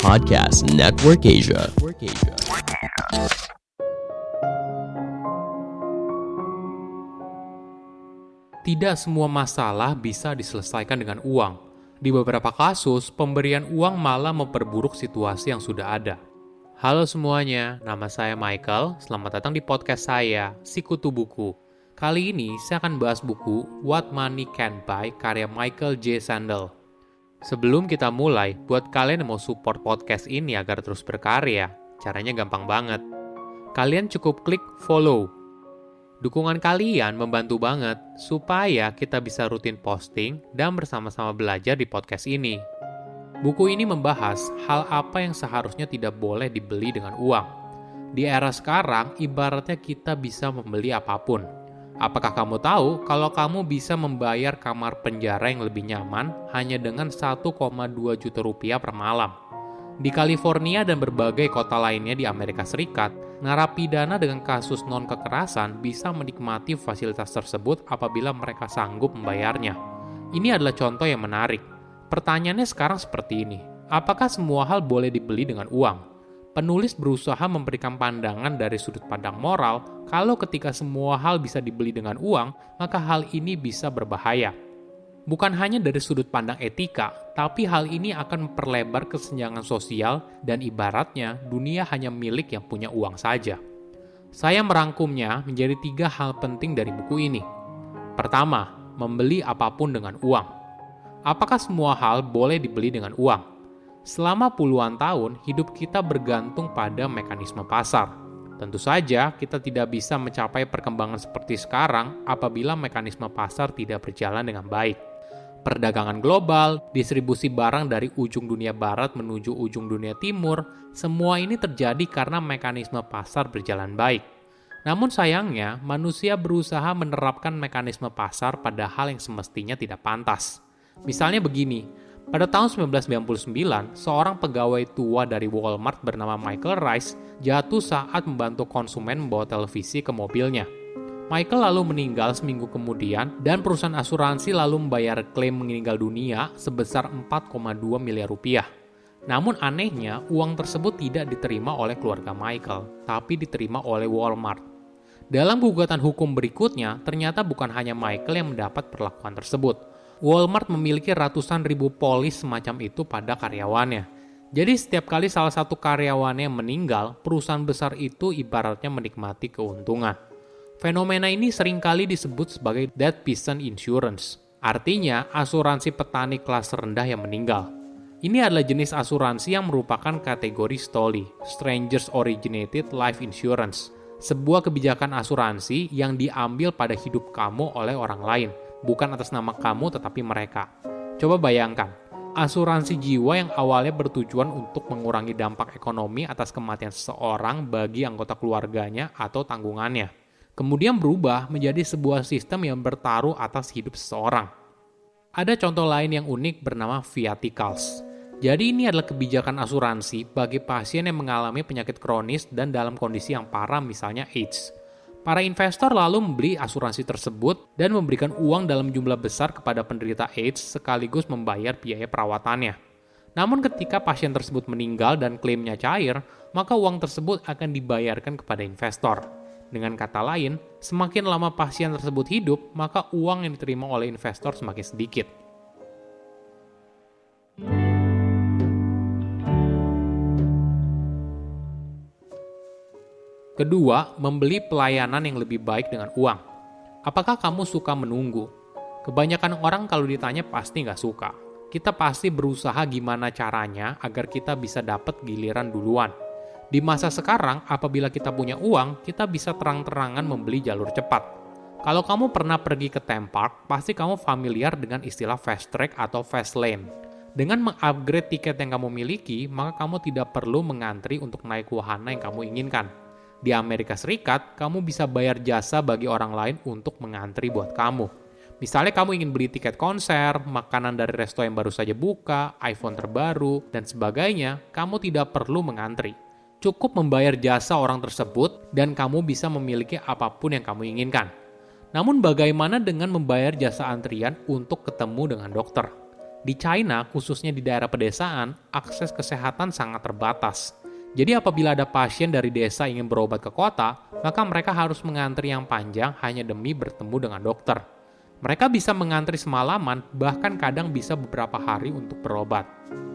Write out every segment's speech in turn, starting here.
Podcast Network Asia. Tidak semua masalah bisa diselesaikan dengan uang. Di beberapa kasus, pemberian uang malah memperburuk situasi yang sudah ada. Halo semuanya, nama saya Michael. Selamat datang di podcast saya, Sikutu Buku. Kali ini saya akan bahas buku What Money Can't Buy karya Michael J. Sandel. Sebelum kita mulai, buat kalian yang mau support podcast ini agar terus berkarya, caranya gampang banget. Kalian cukup klik follow. Dukungan kalian membantu banget supaya kita bisa rutin posting dan bersama-sama belajar di podcast ini. Buku ini membahas hal apa yang seharusnya tidak boleh dibeli dengan uang. Di era sekarang, ibaratnya kita bisa membeli apapun. Apakah kamu tahu kalau kamu bisa membayar kamar penjara yang lebih nyaman hanya dengan 1,2 juta rupiah per malam? Di California dan berbagai kota lainnya di Amerika Serikat, narapidana dengan kasus non-kekerasan bisa menikmati fasilitas tersebut apabila mereka sanggup membayarnya. Ini adalah contoh yang menarik. Pertanyaannya sekarang seperti ini, apakah semua hal boleh dibeli dengan uang? Penulis berusaha memberikan pandangan dari sudut pandang moral, kalau ketika semua hal bisa dibeli dengan uang, maka hal ini bisa berbahaya. Bukan hanya dari sudut pandang etika, tapi hal ini akan memperlebar kesenjangan sosial dan ibaratnya dunia hanya milik yang punya uang saja. Saya merangkumnya menjadi 3 hal penting dari buku ini. Pertama, membeli apapun dengan uang. Apakah semua hal boleh dibeli dengan uang? Selama puluhan tahun, hidup kita bergantung pada mekanisme pasar. Tentu saja, kita tidak bisa mencapai perkembangan seperti sekarang apabila mekanisme pasar tidak berjalan dengan baik. Perdagangan global, distribusi barang dari ujung dunia barat menuju ujung dunia timur, semua ini terjadi karena mekanisme pasar berjalan baik. Namun sayangnya, manusia berusaha menerapkan mekanisme pasar pada hal yang semestinya tidak pantas. Misalnya begini, pada tahun 1999, seorang pegawai tua dari Walmart bernama Michael Rice jatuh saat membantu konsumen membawa televisi ke mobilnya. Michael lalu meninggal seminggu kemudian dan perusahaan asuransi lalu membayar klaim meninggal dunia sebesar 4,2 miliar rupiah. Namun anehnya, uang tersebut tidak diterima oleh keluarga Michael, tapi diterima oleh Walmart. Dalam gugatan hukum berikutnya, ternyata bukan hanya Michael yang mendapat perlakuan tersebut. Walmart memiliki ratusan ribu polis semacam itu pada karyawannya. Jadi setiap kali salah satu karyawannya meninggal, perusahaan besar itu ibaratnya menikmati keuntungan. Fenomena ini seringkali disebut sebagai dead peasant insurance. Artinya, asuransi petani kelas rendah yang meninggal. Ini adalah jenis asuransi yang merupakan kategori STOLI, Strangers Originated Life Insurance. Sebuah kebijakan asuransi yang diambil pada hidup kamu oleh orang lain. Bukan atas nama kamu tetapi mereka. Coba bayangkan, asuransi jiwa yang awalnya bertujuan untuk mengurangi dampak ekonomi atas kematian seseorang bagi anggota keluarganya atau tanggungannya. Kemudian berubah menjadi sebuah sistem yang bertaruh atas hidup seseorang. Ada contoh lain yang unik bernama viaticals. Jadi ini adalah kebijakan asuransi bagi pasien yang mengalami penyakit kronis dan dalam kondisi yang parah misalnya AIDS. Para investor lalu membeli asuransi tersebut dan memberikan uang dalam jumlah besar kepada penderita AIDS sekaligus membayar biaya perawatannya. Namun ketika pasien tersebut meninggal dan klaimnya cair, maka uang tersebut akan dibayarkan kepada investor. Dengan kata lain, semakin lama pasien tersebut hidup, maka uang yang diterima oleh investor semakin sedikit. Kedua, membeli pelayanan yang lebih baik dengan uang. Apakah kamu suka menunggu? Kebanyakan orang kalau ditanya pasti nggak suka. Kita pasti berusaha gimana caranya agar kita bisa dapat giliran duluan. Di masa sekarang, apabila kita punya uang, kita bisa terang-terangan membeli jalur cepat. Kalau kamu pernah pergi ke theme park, pasti kamu familiar dengan istilah fast track atau fast lane. Dengan mengupgrade tiket yang kamu miliki, maka kamu tidak perlu mengantri untuk naik wahana yang kamu inginkan. Di Amerika Serikat, kamu bisa bayar jasa bagi orang lain untuk mengantri buat kamu. Misalnya kamu ingin beli tiket konser, makanan dari resto yang baru saja buka, iPhone terbaru, dan sebagainya, kamu tidak perlu mengantri. Cukup membayar jasa orang tersebut dan kamu bisa memiliki apapun yang kamu inginkan. Namun bagaimana dengan membayar jasa antrian untuk ketemu dengan dokter? Di China, khususnya di daerah pedesaan, akses kesehatan sangat terbatas. Jadi apabila ada pasien dari desa ingin berobat ke kota, maka mereka harus mengantri yang panjang hanya demi bertemu dengan dokter. Mereka bisa mengantri semalaman, bahkan kadang bisa beberapa hari untuk berobat.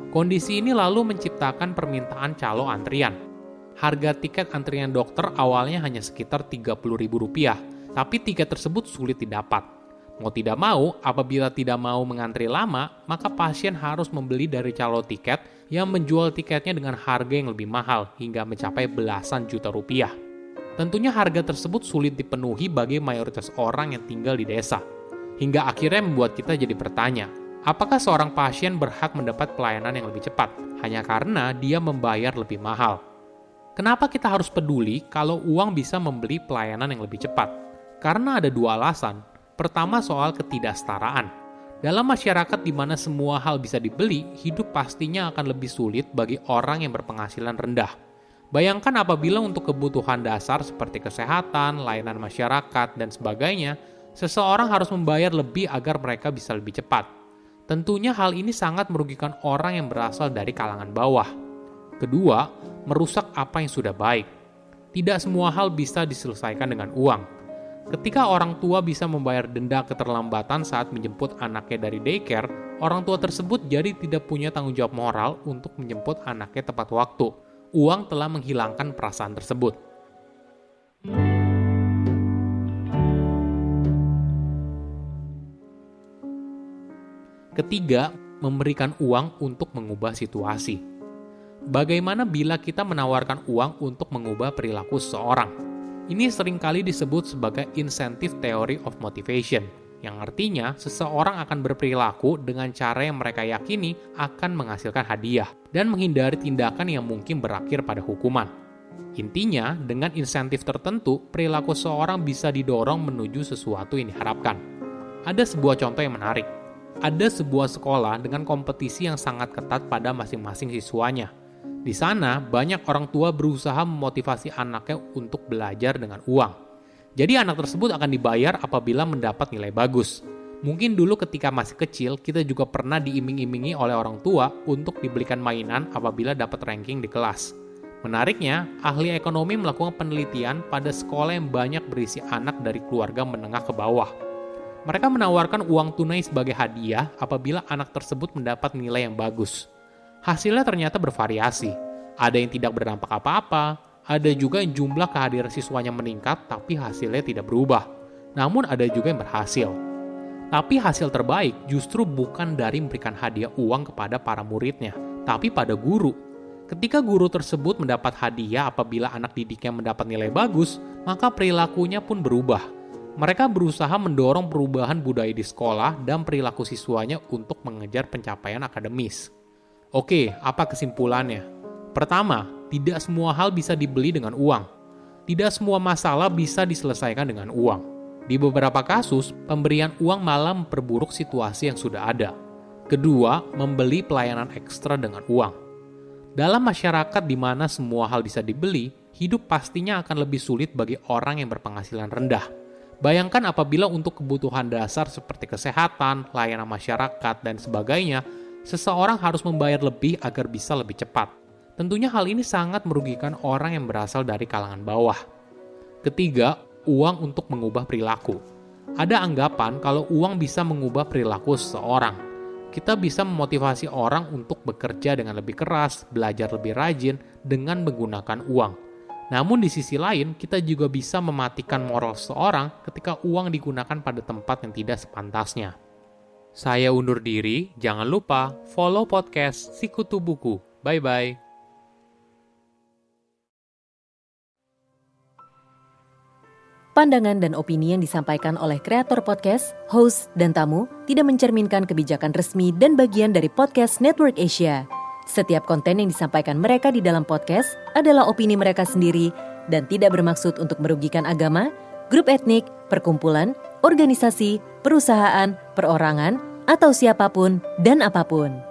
Kondisi ini lalu menciptakan permintaan calo antrian. Harga tiket antrian dokter awalnya hanya sekitar Rp30.000, tapi tiket tersebut sulit didapat. Mau tidak mau, apabila tidak mau mengantri lama, maka pasien harus membeli dari calo tiket yang menjual tiketnya dengan harga yang lebih mahal hingga mencapai belasan juta rupiah. Tentunya harga tersebut sulit dipenuhi bagi mayoritas orang yang tinggal di desa. Hingga akhirnya membuat kita jadi bertanya, apakah seorang pasien berhak mendapat pelayanan yang lebih cepat hanya karena dia membayar lebih mahal? Kenapa kita harus peduli kalau uang bisa membeli pelayanan yang lebih cepat? Karena ada dua alasan. Pertama, soal ketidaksetaraan. Dalam masyarakat di mana semua hal bisa dibeli, hidup pastinya akan lebih sulit bagi orang yang berpenghasilan rendah. Bayangkan apabila untuk kebutuhan dasar seperti kesehatan, layanan masyarakat, dan sebagainya, seseorang harus membayar lebih agar mereka bisa lebih cepat. Tentunya hal ini sangat merugikan orang yang berasal dari kalangan bawah. Kedua, merusak apa yang sudah baik. Tidak semua hal bisa diselesaikan dengan uang. Ketika orang tua bisa membayar denda keterlambatan saat menjemput anaknya dari daycare, orang tua tersebut jadi tidak punya tanggung jawab moral untuk menjemput anaknya tepat waktu. Uang telah menghilangkan perasaan tersebut. Ketiga, memberikan uang untuk mengubah situasi. Bagaimana bila kita menawarkan uang untuk mengubah perilaku seseorang? Ini seringkali disebut sebagai incentive theory of motivation, yang artinya seseorang akan berperilaku dengan cara yang mereka yakini akan menghasilkan hadiah dan menghindari tindakan yang mungkin berakhir pada hukuman. Intinya, dengan insentif tertentu, perilaku seseorang bisa didorong menuju sesuatu yang diharapkan. Ada sebuah contoh yang menarik. Ada sebuah sekolah dengan kompetisi yang sangat ketat pada masing-masing siswanya. Di sana, banyak orang tua berusaha memotivasi anaknya untuk belajar dengan uang. Jadi anak tersebut akan dibayar apabila mendapat nilai bagus. Mungkin dulu ketika masih kecil, kita juga pernah diiming-imingi oleh orang tua untuk dibelikan mainan apabila dapat ranking di kelas. Menariknya, ahli ekonomi melakukan penelitian pada sekolah yang banyak berisi anak dari keluarga menengah ke bawah. Mereka menawarkan uang tunai sebagai hadiah apabila anak tersebut mendapat nilai yang bagus. Hasilnya ternyata bervariasi. Ada yang tidak berdampak apa-apa, ada juga yang jumlah kehadiran siswanya meningkat tapi hasilnya tidak berubah. Namun ada juga yang berhasil. Tapi hasil terbaik justru bukan dari memberikan hadiah uang kepada para muridnya, tapi pada guru. Ketika guru tersebut mendapat hadiah apabila anak didiknya mendapat nilai bagus, maka perilakunya pun berubah. Mereka berusaha mendorong perubahan budaya di sekolah dan perilaku siswanya untuk mengejar pencapaian akademis. Oke, apa kesimpulannya? Pertama, tidak semua hal bisa dibeli dengan uang. Tidak semua masalah bisa diselesaikan dengan uang. Di beberapa kasus, pemberian uang malah memperburuk situasi yang sudah ada. Kedua, membeli pelayanan ekstra dengan uang. Dalam masyarakat di mana semua hal bisa dibeli, hidup pastinya akan lebih sulit bagi orang yang berpenghasilan rendah. Bayangkan apabila untuk kebutuhan dasar seperti kesehatan, layanan masyarakat, dan sebagainya, seseorang harus membayar lebih agar bisa lebih cepat. Tentunya hal ini sangat merugikan orang yang berasal dari kalangan bawah. Ketiga, uang untuk mengubah perilaku. Ada anggapan kalau uang bisa mengubah perilaku seseorang. Kita bisa memotivasi orang untuk bekerja dengan lebih keras, belajar lebih rajin dengan menggunakan uang. Namun di sisi lain, kita juga bisa mematikan moral seseorang ketika uang digunakan pada tempat yang tidak sepantasnya. Saya undur diri, jangan lupa follow podcast Sikutu Buku. Bye-bye. Pandangan dan opini yang disampaikan oleh kreator podcast, host, dan tamu tidak mencerminkan kebijakan resmi dan bagian dari podcast Network Asia. Setiap konten yang disampaikan mereka di dalam podcast adalah opini mereka sendiri dan tidak bermaksud untuk merugikan agama, grup etnik, perkumpulan, organisasi, perusahaan, perorangan, atau siapapun dan apapun.